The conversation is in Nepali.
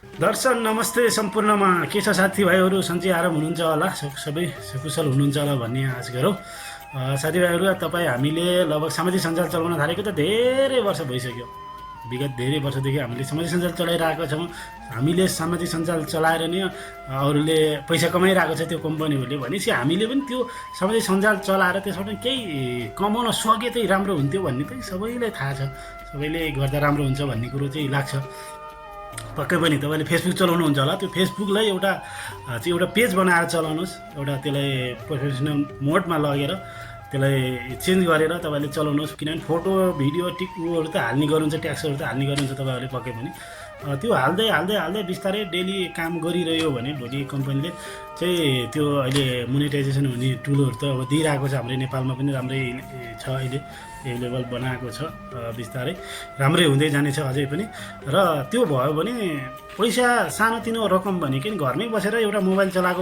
दर्शन नमस्ते सम्पूर्णमा के छ साथीभाइहरू सन्चै आराम हुनुहुन्छ होला सबै सकुशल हुनुहुन्छ होला भन्ने आश गरौँ। साथीभाइहरू तपाईँ हामीले लगभग सामाजिक सञ्जाल चलाउन थालेको त धेरै वर्ष भइसक्यो। विगत धेरै वर्षदेखि हामीले सामाजिक सञ्जाल चलाइरहेका छौँ। हामीले सामाजिक सञ्जाल चलाएर नै अरूले पैसा कमाइरहेको छ त्यो कम्पनीहरूले भनेपछि हामीले पनि त्यो सामाजिक सञ्जाल चलाएर त्यसबाट केही कमाउन सके चाहिँ राम्रो हुन्थ्यो भन्ने चाहिँ सबैलाई थाहा छ। सबैले गर्दा राम्रो हुन्छ भन्ने कुरो चाहिँ लाग्छ। पक्कै पनि तपाईँले फेसबुक चलाउनुहुन्छ होला, त्यो फेसबुकलाई एउटा पेज बनाएर चलाउनुहोस्। एउटा त्यसलाई प्रोफेसनल मोडमा लगेर त्यसलाई चेन्ज गरेर तपाईँले चलाउनुहोस्। किनभने फोटो भिडियो उयोहरू त हाल्ने गर्नुहुन्छ, ट्याक्सहरू त हाल्ने गर्नुहुन्छ तपाईँहरूले पक्कै पनि। त्यो हाल्दै हाल्दै हाल्दै बिस्तारै डेली काम गरिरह्यो भने भोलि कम्पनीले चाहिँ त्यो अहिले मोनेटाइजेसन हुने टुलहरू त अब दिइरहेको छ। हाम्रो नेपालमा पनि राम्रै छ, अहिले एभाइलेबल बनाएको छ। बिस्तारै राम्रै हुँदै जानेछ अझै पनि। र त्यो भयो भने पैसा सानोतिनो रकम भनेको नि घरमै बसेर एउटा मोबाइल चलाएको